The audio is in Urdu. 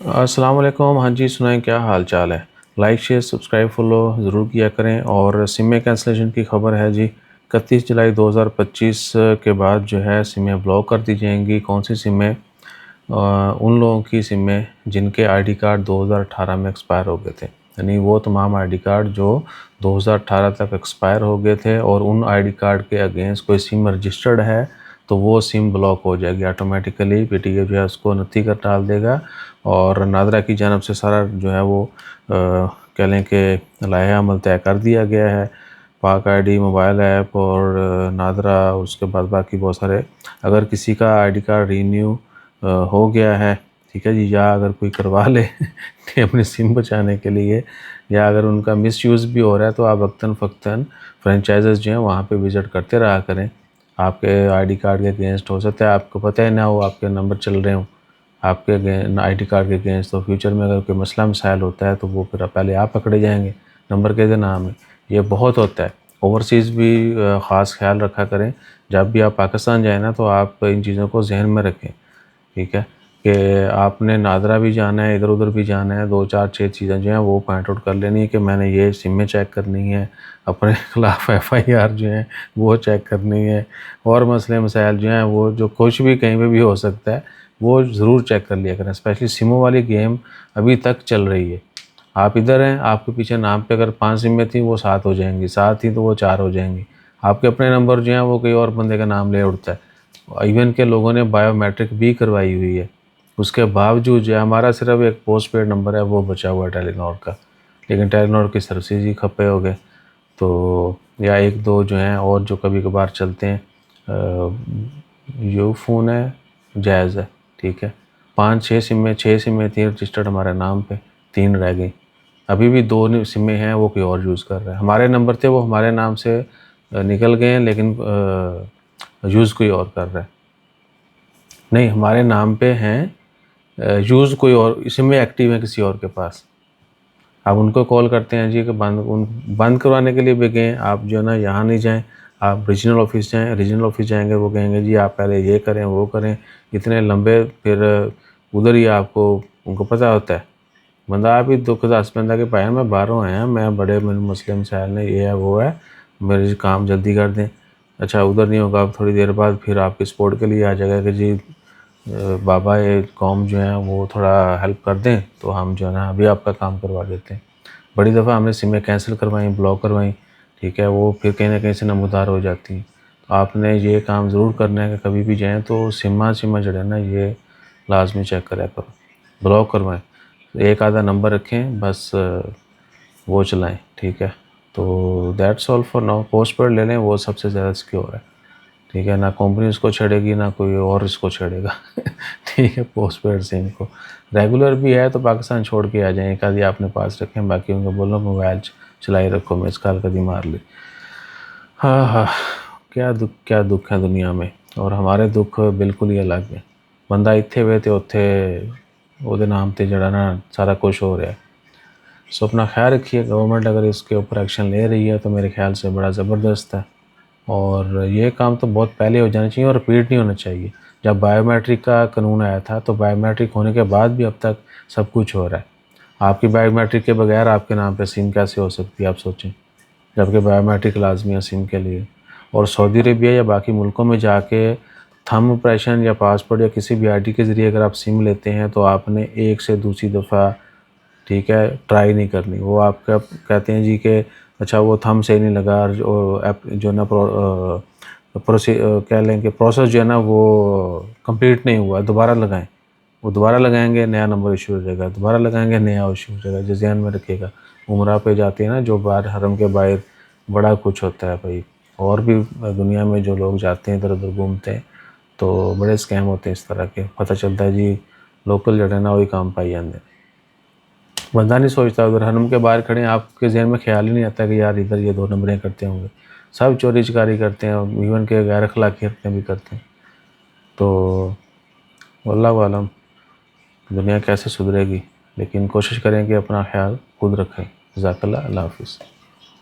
السلام علیکم. ہاں جی سنائیں کیا حال چال ہے. لائک شیئر سبسکرائب فالو ضرور کیا کریں. اور سمیں کینسلیشن کی خبر ہے جی. 31 جولائی 2025 کے بعد جو ہے سمیں بلاک کر دی جائیں گی. کون سی سمیں؟ ان لوگوں کی سمیں جن کے آئی ڈی کارڈ 2018 میں ایکسپائر ہو گئے تھے. یعنی وہ تمام آئی ڈی کارڈ جو 2018 تک ایکسپائر ہو گئے تھے اور ان آئی ڈی کارڈ کے اگینسٹ کوئی سم رجسٹرڈ ہے تو وہ سم بلاک ہو جائے گی آٹومیٹیکلی. پی ٹی اے جو ہے اس کو نتھی کر ڈال دے گا اور نادرا کی جانب سے سارا جو ہے وہ کہہ لیں کہ لائحہ عمل طے کر دیا گیا ہے. پاک آئی ڈی موبائل ایپ اور نادرا اس کے بعد باقی بہت سارے. اگر کسی کا آئی ڈی کارڈ رینیو ہو گیا ہے ٹھیک ہے جی، یا اگر کوئی کروا لے کہ اپنی سم بچانے کے لیے، یا اگر ان کا مس یوز بھی ہو رہا ہے تو آپ وقتاً فوقتاً فرینچائزز جو ہیں وہاں پہ وزٹ کرتے رہا کریں. آپ کے آئی ڈی کارڈ کے اگینسٹ ہو سکتا ہے آپ کو پتہ ہی نہ ہو، آپ کے نمبر چل رہے ہوں آپ کے آئی ڈی کارڈ کے اگینسٹ، تو فیوچر میں اگر کوئی مسئلہ مسائل ہوتا ہے تو وہ پھر پہلے آپ پکڑے جائیں گے نمبر کے نام میں. یہ بہت ہوتا ہے. اوورسیز بھی خاص خیال رکھا کریں. جب بھی آپ پاکستان جائیں نا تو آپ ان چیزوں کو ذہن میں رکھیں ٹھیک ہے کہ آپ نے نادرا بھی جانا ہے، ادھر ادھر بھی جانا ہے. 2 4 6 چیزیں جو ہیں وہ پوائنٹ آؤٹ کر لینی ہے کہ میں نے یہ سمیں چیک کرنی ہے، اپنے خلاف ایف آئی آر جو ہیں وہ چیک کرنی ہے، اور مسئلے مسائل جو ہیں وہ جو کچھ بھی کہیں پہ بھی ہو سکتا ہے وہ ضرور چیک کر لیا کریں. اسپیشلی سموں والی گیم ابھی تک چل رہی ہے. آپ ادھر ہیں، آپ کے پیچھے نام پہ اگر 5 سمیں تھیں وہ 7 ہو جائیں گی، 7 تھیں تو وہ 4 ہو جائیں گی. آپ کے اپنے نمبر جو ہیں وہ کوئی اور بندے کا نام لے اڑتا ہے. ایون کہ لوگوں نے بائیو میٹرک بھی کروائی ہوئی ہے، اس کے باوجود جو ہے ہمارا صرف ایک پوسٹ پیڈ نمبر ہے وہ بچا ہوا ہے ٹیلی نار کا، لیکن ٹیلی نار کی سروسز ہی کھپے ہو گئے. تو یا 1 2 جو ہیں اور جو کبھی کبھار چلتے ہیں، یو فون ہے، جائز ہے ٹھیک ہے. 6 سمیں تھیں رجسٹرڈ ہمارے نام پہ، 3 رہ گئی. ابھی بھی 2 سمیں ہیں وہ کوئی اور یوز کر رہا ہے. ہمارے نمبر تھے وہ ہمارے نام سے نکل گئے ہیں لیکن یوز کوئی اور کر رہا ہے. نہیں، ہمارے نام پہ ہیں، یوز کوئی اور سمیں ایکٹیو ہیں کسی اور کے پاس. آپ ان کو کال کرتے ہیں جی کہ بند کروانے کے لیے بھی گئیں آپ جو ہے نا، یہاں نہیں جائیں، آپ ریجنل آفس جائیں. ریجنل آفس جائیں گے وہ کہیں گے جی آپ پہلے یہ کریں وہ کریں، اتنے لمبے. پھر ادھر ہی آپ کو ان کو پتہ ہوتا ہے. بندہ آپ ہی دکھ دس بندہ کہ بھائی میں باہروں آیا، میں بڑے مسئلے مسائل نے یہ ہے وہ ہے، میرے کام جلدی کر دیں. اچھا ادھر نہیں ہوگا، تھوڑی دیر بعد پھر آپ کے سپورٹ کے لیے آ جائے گا کہ جی بابا یہ قوم جو ہیں وہ تھوڑا ہیلپ کر دیں تو ہم جو ہے نا ابھی آپ کا کام کروا دیتے ہیں. بڑی دفعہ ہم نے سمیں کینسل کروائیں، بلاک کروائیں ٹھیک ہے، وہ پھر کہیں نہ کہیں سے نمودار ہو جاتی ہیں. تو آپ نے یہ کام ضرور کرنا ہے کہ کبھی بھی جائیں تو سمہ جو ہے نا یہ لازمی چیک کریا کرو، بلاک کروائیں. ایک آدھا نمبر رکھیں بس، وہ چلائیں ٹھیک ہے. تو that's all for now. Postpaid لے لیں، وہ سب سے زیادہ سیکیور ہے ٹھیک ہے. نہ کمپنی اس کو چھیڑے گی، نہ کوئی اور اس کو چھیڑے گا ٹھیک ہے. پوسٹ پیڈ سے ان کو ریگولر بھی ہے تو پاکستان چھوڑ کے آ جائیں، ایک آدھی آپ نے پاس رکھیں، باقی ان کو بولو موبائل چلائی رکھو، میں اس کال کدی مار لی. ہاں ہاں، کیا دکھ ہے دنیا میں. اور ہمارے دکھ بالکل ہی الگ ہے. بندہ اتھے ہوئے تے اتھے وہ نام تے جڑا نا سارا کچھ ہو رہا ہے. سو اپنا خیال رکھیے. گورنمنٹ اگر اس کے اوپر ایکشن لے رہی ہے تو میرے خیال سے بڑا زبردست ہے، اور یہ کام تو بہت پہلے ہو جانا چاہیے اور رپیٹ نہیں ہونا چاہیے. جب بائیو میٹرک کا قانون آیا تھا تو بائیو میٹرک ہونے کے بعد بھی اب تک سب کچھ ہو رہا ہے. آپ کی بائیو میٹرک کے بغیر آپ کے نام پہ سم کیسے ہو سکتی ہے آپ سوچیں، جبکہ بائیو میٹرک لازمی ہے سم کے لیے. اور سعودی عربیہ یا باقی ملکوں میں جا کے تھم امپریشن یا پاسپورٹ یا کسی بھی آئی ڈی کے ذریعے اگر آپ سم لیتے ہیں تو آپ نے ایک سے دوسری دفعہ ٹھیک ہے ٹرائی نہیں کرنی. وہ آپ کا کہتے ہیں جی کہ اچھا وہ تھم سے نہیں لگا، جو نا کہہ لیں کہ پروسیس جو ہے نا وہ کمپلیٹ نہیں ہوا، دوبارہ لگائیں. وہ دوبارہ لگائیں گے نیا نمبر ایشو ہو جائے گا، دوبارہ لگائیں گے نیا ایشو ہو جائے گا. جو ذہن میں رکھے گا. عمرہ پہ جاتے ہیں نا جو باہر حرم کے باہر، بڑا کچھ ہوتا ہے بھائی. اور بھی دنیا میں جو لوگ جاتے ہیں ادھر ادھر گھومتے ہیں تو بڑے اسکیم ہوتے ہیں اس طرح کے. پتہ چلتا ہے جی لوکل جڑے نا وہی کام پائی جاندے. بندہ نہیں سوچتا، ادھر حرم کے باہر کھڑے ہیں آپ کے ذہن میں خیال ہی نہیں آتا کہ یار ادھر یہ 2 نمبریں کرتے ہوں گے. سب چوری چکاری کرتے ہیں، ایون کہ غیر اخلاقی حرکتیں بھی کرتے ہیں. تو واللہ عالم دنیا کیسے سدھرے گی، لیکن کوشش کریں کہ اپنا خیال خود رکھیں. جزاک اللہ. اللہ حافظ.